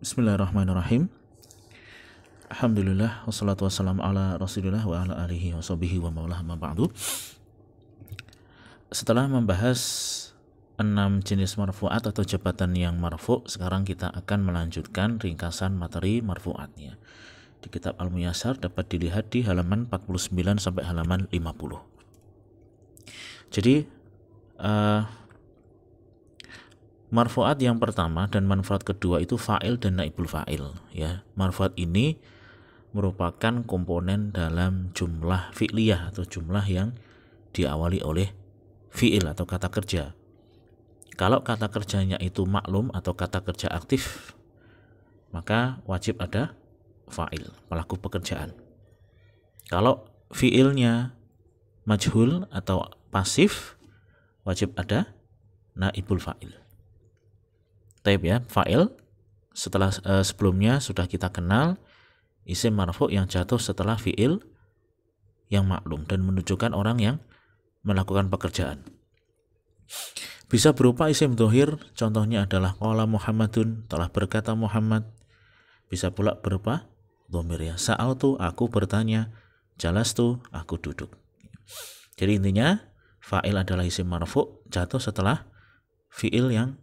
Bismillahirrahmanirrahim. Alhamdulillah wassalatu wassalamu ala Rasulillah wa ala alihi wa sahbihi wa maulah ma ba'du. Setelah membahas 6 jenis marfu'at atau jabatan yang marfu', sekarang kita akan melanjutkan ringkasan materi marfu'atnya. Di kitab Al-Muyassar dapat dilihat di halaman 49 sampai halaman 50. Jadi marfu'at yang pertama dan marfu'at kedua itu fa'il dan naibul fa'il, ya. Marfu'at ini merupakan komponen dalam jumlah fi'liyah atau jumlah yang diawali oleh fi'il atau kata kerja. Kalau kata kerjanya itu maklum atau kata kerja aktif, maka wajib ada fa'il, pelaku pekerjaan. Kalau fi'ilnya majhul atau pasif, wajib ada naibul fa'il. Taib ya, fa'il setelah sebelumnya sudah kita kenal isim marfu' yang jatuh setelah fi'il yang maklum dan menunjukkan orang yang melakukan pekerjaan. Bisa berupa isim dhohir, contohnya adalah qala Muhammadun, telah berkata Muhammad. Bisa pula berupa dhamir ya, sa'altu, aku bertanya, jalastu, aku duduk. Jadi intinya fa'il adalah isim marfu' jatuh setelah fi'il yang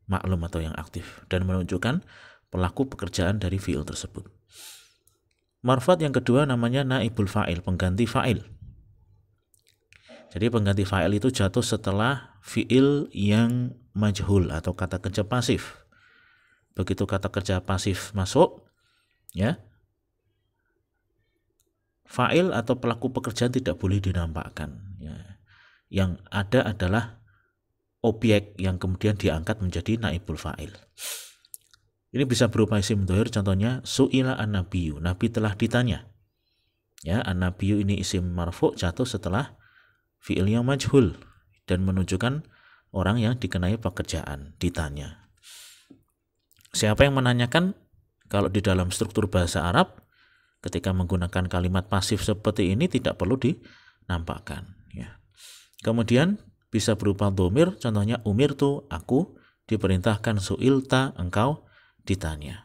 maklum atau yang aktif dan menunjukkan pelaku pekerjaan dari fi'il tersebut. Marfu'at yang kedua namanya naibul fa'il, pengganti fa'il. Jadi pengganti fa'il itu jatuh setelah fi'il yang majhul atau kata kerja pasif. Begitu kata kerja pasif masuk, ya, fa'il atau pelaku pekerjaan tidak boleh dinampakkan, ya. Yang ada adalah objek yang kemudian diangkat menjadi naibul fa'il. Ini bisa berupa isim dhohir, contohnya su'ila an-nabiyyu, nabi telah ditanya. Ya, an-nabiyyu ini isim marfu' jatuh setelah fi'il yang majhul dan menunjukkan orang yang dikenai pekerjaan, ditanya. Siapa yang menanyakan? Kalau di dalam struktur bahasa Arab, ketika menggunakan kalimat pasif seperti ini tidak perlu dinampakkan, ya. Kemudian bisa berupa dhamir, contohnya umirtu, aku diperintahkan, su'ilta, engkau ditanya.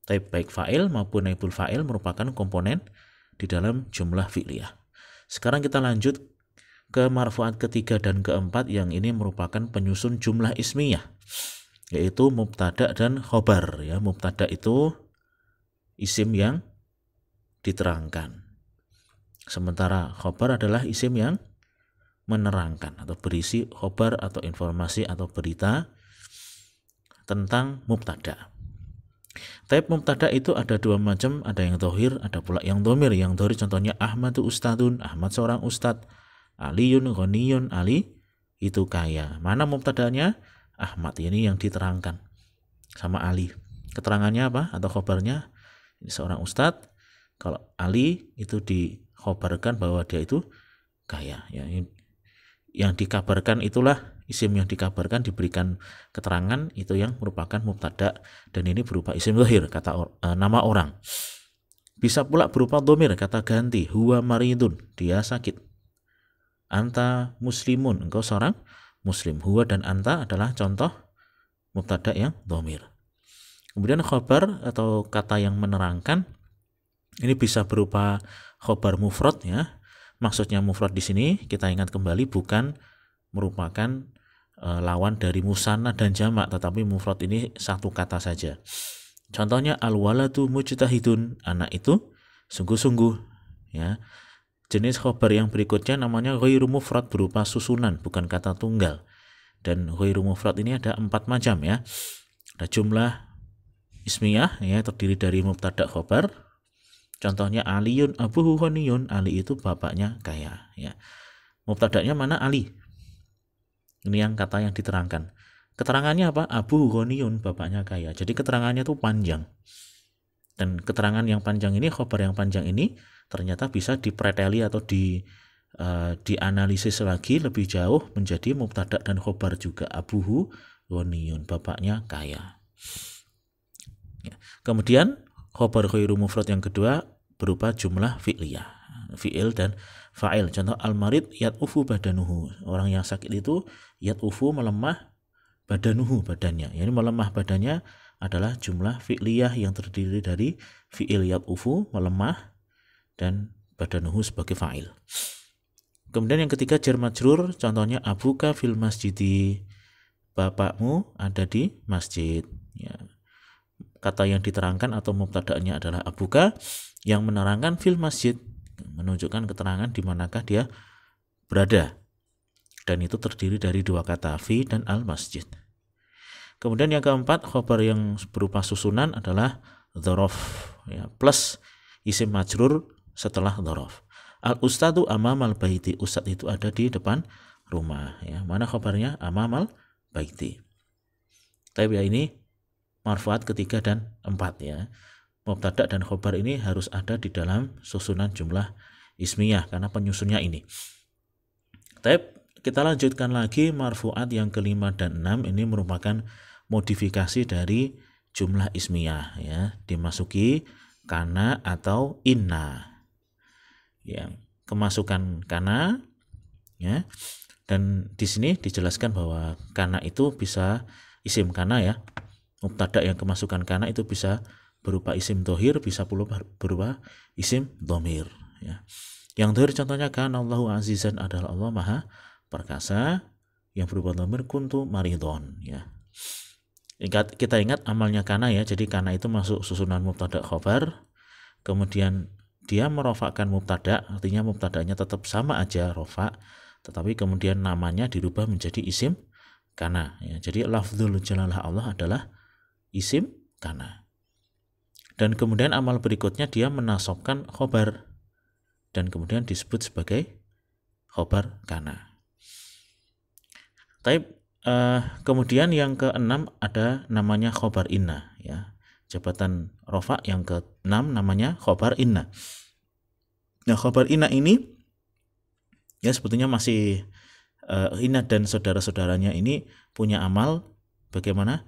Baik fa'il maupun naibul fa'il merupakan komponen di dalam jumlah fi'liyah. Sekarang kita lanjut ke marfu'at ketiga dan keempat yang ini merupakan penyusun jumlah ismiyah, yaitu mubtada dan khobar, ya. Mubtada itu isim yang diterangkan, sementara khobar adalah isim yang menerangkan atau berisi khobar atau informasi atau berita tentang mubtada. Type mubtada itu ada dua macam, ada yang dhohir, ada pula yang dhamir. Yang dhohir contohnya Ahmadu ustadun, Ahmad seorang ustad, Aliyun ghaniyun, Ali itu kaya. Mana mubtadanya? Ahmad, ini yang diterangkan sama Ali. Keterangannya apa atau khobarnya? Ini seorang ustad. Kalau Ali itu dikhobarkan bahwa dia itu kaya, ya. Yang dikabarkan itulah isim yang dikabarkan, diberikan keterangan, itu yang merupakan mubtada dan ini berupa isim dhohir, kata nama orang. Bisa pula berupa dhamir, kata ganti, huwa maridun, dia sakit. Anta muslimun, engkau seorang muslim. Huwa dan anta adalah contoh mubtada yang dhamir. Kemudian khobar atau kata yang menerangkan ini bisa berupa khobar mufrad, ya. Maksudnya mufrad di sini kita ingat kembali bukan merupakan lawan dari musanna dan jamak, tetapi mufrad ini satu kata saja. Contohnya al-waladu mujtahidun, anak itu sungguh-sungguh, ya. Jenis khobar yang berikutnya namanya ghairu mufrad, berupa susunan bukan kata tunggal. Dan ghairu mufrad ini ada 4 macam, ya. Ada jumlah ismiyah, ya, terdiri dari mubtada khobar. Contohnya Aliyun abuhu ghaniyun, Ali itu bapaknya kaya, ya. Mubtadanya mana? Ali. Ini yang kata yang diterangkan. Keterangannya apa? Abuhu ghaniyun, bapaknya kaya. Jadi keterangannya itu panjang. Dan keterangan yang panjang ini, khobar yang panjang ini ternyata bisa dipreteli atau dianalisis lagi lebih jauh menjadi mubtada dan khobar juga. Abuhu ghaniyun, bapaknya kaya, ya. Kemudian khobar ghairu mufrad yang kedua berupa jumlah fi'liyah, fi'il dan fa'il. Contoh al-marid yat'ufu badanuhu, orang yang sakit itu yat'ufu, melemah, badanuhu, badannya. Ini melemah badannya adalah jumlah fi'liyah yang terdiri dari fi'il yad'ufu, melemah, dan badanuhu sebagai fa'il. Kemudian yang ketiga jar majrur, contohnya abuka fil masjidi, bapakmu ada di masjid. Ya. Kata yang diterangkan atau mubtada'nya adalah abuka, yang menerangkan fil masjid, menunjukkan keterangan di manakah dia berada. Dan itu terdiri dari dua kata, fi dan al masjid. Kemudian yang keempat, khobar yang berupa susunan adalah dzaraf, ya, plus isim majrur setelah dzaraf. Al ustadu amamal baiti, ustad itu ada di depan rumah, ya. Mana khobarnya? Amamal baiti. Tapi ya ini marfuat ketiga dan empat, ya. Mubtada dan khobar ini harus ada di dalam susunan jumlah ismiyah karena penyusunnya ini. Tapi kita lanjutkan lagi, marfuat yang kelima dan enam ini merupakan modifikasi dari jumlah ismiyah, ya, dimasuki kana atau inna. Yang kemasukan kana, ya. Dan di sini dijelaskan bahwa kana itu bisa isim kana, ya. Mubtada yang kemasukan kana itu bisa berupa isim dhohir, bisa pula berupa isim dhamir, ya. Yang dhohir contohnya kana Allahu azizan, adalah Allah maha perkasa. Yang berupa dhamir kuntu maridon, ya. Kita ingat amalnya kana, ya. Jadi kana itu masuk susunan mubtada khobar, kemudian dia merofakkan mubtada, artinya mubtadanya tetap sama aja rofa, tetapi kemudian namanya dirubah menjadi isim kana, ya. Jadi lafzul jalalah Allah adalah isim kana. Dan kemudian amal berikutnya dia menasobkan khobar, dan kemudian disebut sebagai khobar kana. Kemudian yang keenam ada namanya khobar inna, ya. Jabatan rofa yang keenam namanya khobar inna. Nah, khobar inna ini, ya, sebetulnya masih inna dan saudara-saudaranya ini punya amal bagaimana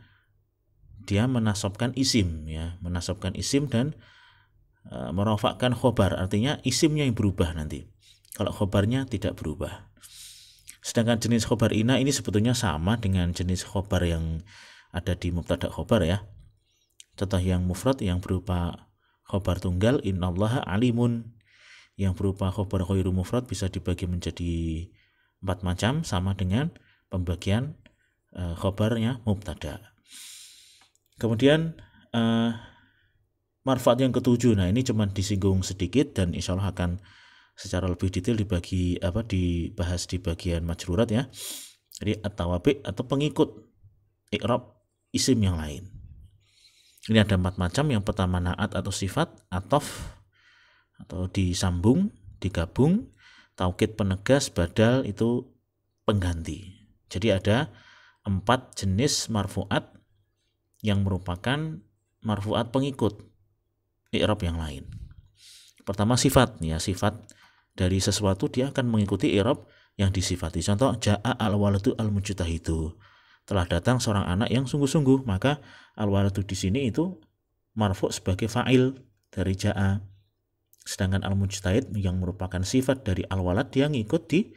dia menasobkan isim, ya, menasobkan isim dan merofakkan khobar, artinya isimnya yang berubah nanti. Kalau khobarnya tidak berubah. Sedangkan jenis khobar inna ini sebetulnya sama dengan jenis khobar yang ada di mubtada khobar, ya. Contoh yang mufrad yang berupa khobar tunggal, innallaha alimun. Yang berupa khobar ghairu mufrad bisa dibagi menjadi 4 macam, sama dengan pembagian khobarnya mubtada. Kemudian marfuat yang ketujuh, nah ini cuma disinggung sedikit dan insya Allah akan secara lebih detail dibahas di bagian majrurat, ya. Jadi at-tawabi atau pengikut i'rab isim yang lain. Ini ada 4 macam. Yang pertama na'at atau sifat, atof atau disambung, digabung, taukid penegas, badal itu pengganti. Jadi ada 4 jenis marfuat yang merupakan marfuat pengikut i'rab yang lain. Pertama sifat, ya, sifat dari sesuatu dia akan mengikuti i'rab yang disifati. Contoh ja'a al-waladu al-mujtahidu, telah datang seorang anak yang sungguh-sungguh, maka al-waladu di sini itu marfu' sebagai fa'il dari ja'a. Sedangkan al-mujtahid yang merupakan sifat dari al-walad dia ngikut di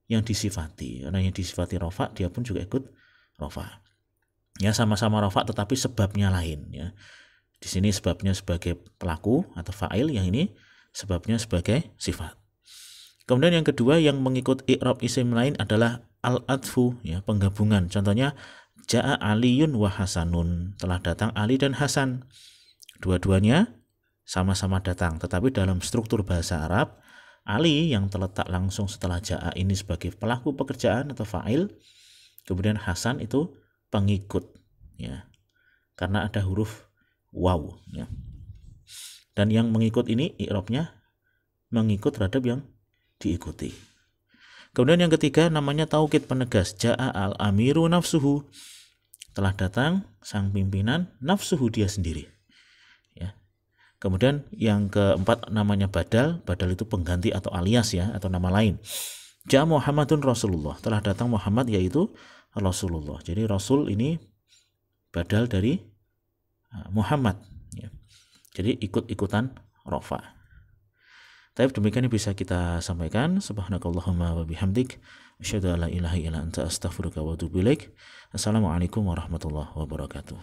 yang disifati. Karena yang disifati rofa dia pun juga ikut rofa. Ya, sama-sama rofa tetapi sebabnya lain, ya. Di sini sebabnya sebagai pelaku atau fa'il, yang ini sebabnya sebagai sifat. Kemudian yang kedua yang mengikut i'rab isim lain adalah al-adfu, ya, penggabungan. Contohnya ja'a aliyun wa hasanun, telah datang Ali dan Hasan. Dua-duanya sama-sama datang, tetapi dalam struktur bahasa Arab, Ali yang terletak langsung setelah ja'a ini sebagai pelaku pekerjaan atau fa'il, kemudian Hasan itu pengikut, ya, karena ada huruf waw, ya. Dan yang mengikut ini i'rabnya mengikut terhadap yang diikuti. Kemudian yang ketiga namanya taukid penegas, ja'a al-amiru nafsuhu, telah datang sang pimpinan, nafsuhu dia sendiri, ya. Kemudian yang keempat namanya badal, badal itu pengganti atau alias, ya, atau nama lain. Ja'a Muhammadun Rasulullah, telah datang Muhammad yaitu Rasulullah. Jadi Rasul ini badal dari Muhammad, ya. Jadi ikut-ikutan rofa. Tapi demikian yang bisa kita sampaikan. Subhanakallahumma wa bihamdik, asyhadu an la ilaha illa anta astaghfiruka wa atubu ilaik. Assalamualaikum warahmatullahi wabarakatuh.